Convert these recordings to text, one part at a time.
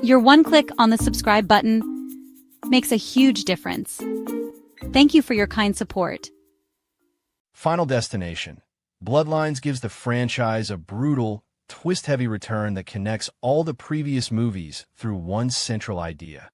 Your one click on the subscribe button makes a huge difference. Thank you for your kind support. Final Destination Bloodlines gives the franchise a brutal, twist-heavy return that connects all the previous movies through one central idea.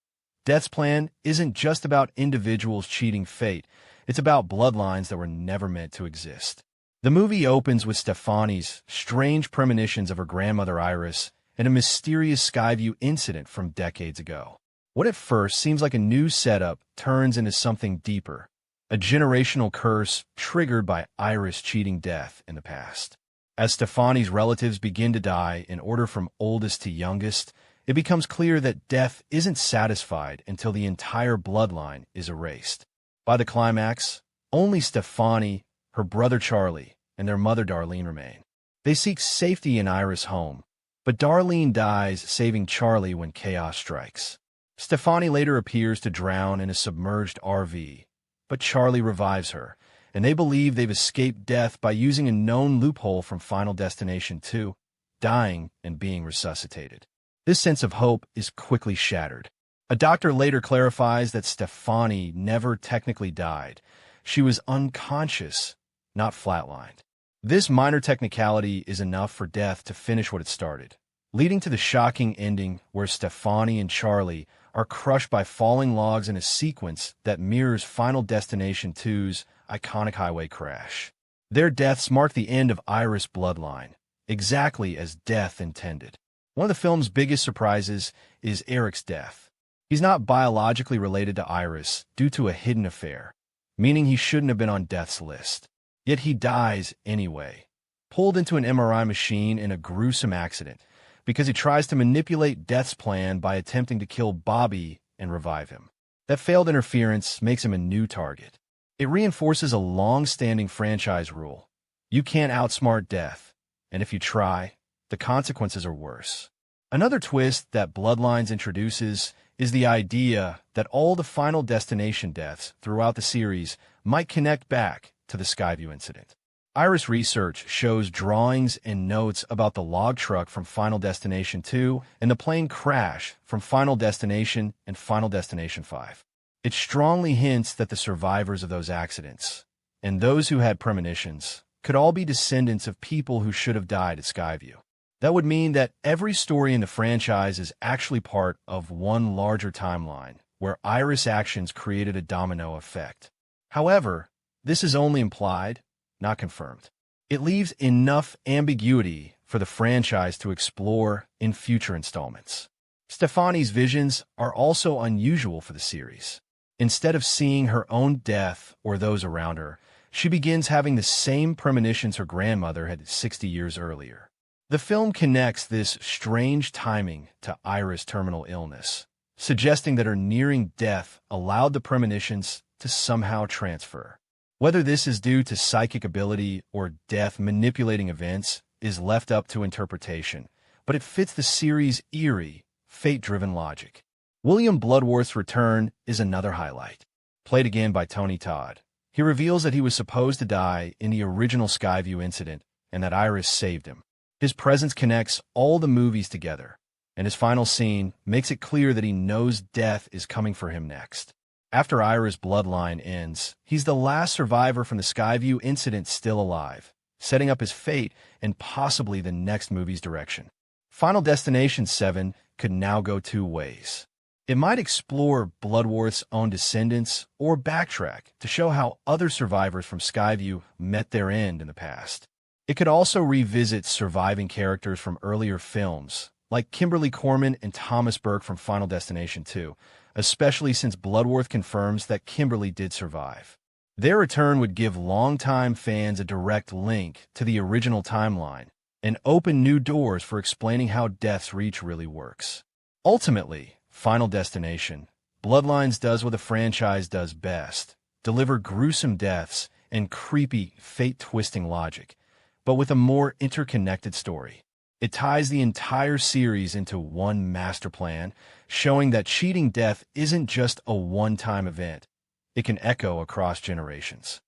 Death's plan isn't just about individuals cheating fate, it's about bloodlines that were never meant to exist. The movie opens with Stefani's strange premonitions of her grandmother Iris and a mysterious Skyview incident from decades ago. What at first seems like a new setup turns into something deeper, a generational curse triggered by Iris cheating death in the past. As Stefani's relatives begin to die in order from oldest to youngest, it becomes clear that death isn't satisfied until the entire bloodline is erased. By the climax, only Stefani, her brother Charlie, and their mother Darlene remain. They seek safety in Iris' home, but Darlene dies, saving Charlie when chaos strikes. Stefani later appears to drown in a submerged RV, but Charlie revives her, and they believe they've escaped death by using a known loophole from Final Destination 2, dying and being resuscitated. This sense of hope is quickly shattered. A doctor later clarifies that Stefani never technically died. She was unconscious, not flatlined. This minor technicality is enough for death to finish what it started, leading to the shocking ending where Stefani and Charlie are crushed by falling logs in a sequence that mirrors Final Destination 2's iconic highway crash. Their deaths mark the end of Iris' bloodline, exactly as death intended. One of the film's biggest surprises is Erik's death. He's not biologically related to Iris due to a hidden affair, meaning he shouldn't have been on death's list. Yet he dies anyway, pulled into an MRI machine in a gruesome accident, because he tries to manipulate death's plan by attempting to kill Bobby and revive him. That failed interference makes him a new target. It reinforces a long-standing franchise rule. You can't outsmart death, and if you try, the consequences are worse. Another twist that Bloodlines introduces is the idea that all the Final Destination deaths throughout the series might connect back to the Skyview incident. Iris research shows drawings and notes about the log truck from Final Destination 2 and the plane crash from Final Destination and Final Destination 5. It strongly hints that the survivors of those accidents, and those who had premonitions, could all be descendants of people who should have died at Skyview. That would mean that every story in the franchise is actually part of one larger timeline, where Iris' actions created a domino effect. However, this is only implied, not confirmed. It leaves enough ambiguity for the franchise to explore in future installments. Stefani's visions are also unusual for the series. Instead of seeing her own death or those around her, she begins having the same premonitions her grandmother had 60 years earlier. The film connects this strange timing to Iris' terminal illness, suggesting that her nearing death allowed the premonitions to somehow transfer. Whether this is due to psychic ability or death manipulating events is left up to interpretation, but it fits the series' eerie, fate-driven logic. William Bludworth's return is another highlight. Played again by Tony Todd, he reveals that he was supposed to die in the original Skyview incident and that Iris saved him. His presence connects all the movies together, and his final scene makes it clear that he knows death is coming for him next. After Iris' bloodline ends, he's the last survivor from the Skyview incident still alive, setting up his fate and possibly the next movie's direction. Final Destination 7 could now go two ways. It might explore Bludworth's own descendants or backtrack to show how other survivors from Skyview met their end in the past. It could also revisit surviving characters from earlier films, like Kimberly Corman and Thomas Burke from Final Destination 2, especially since Bludworth confirms that Kimberly did survive. Their return would give longtime fans a direct link to the original timeline and open new doors for explaining how Death's Reach really works. Ultimately, Final Destination, Bloodlines does what the franchise does best, deliver gruesome deaths and creepy, fate-twisting logic, but with a more interconnected story. It ties the entire series into one master plan, showing that cheating death isn't just a one-time event. It can echo across generations.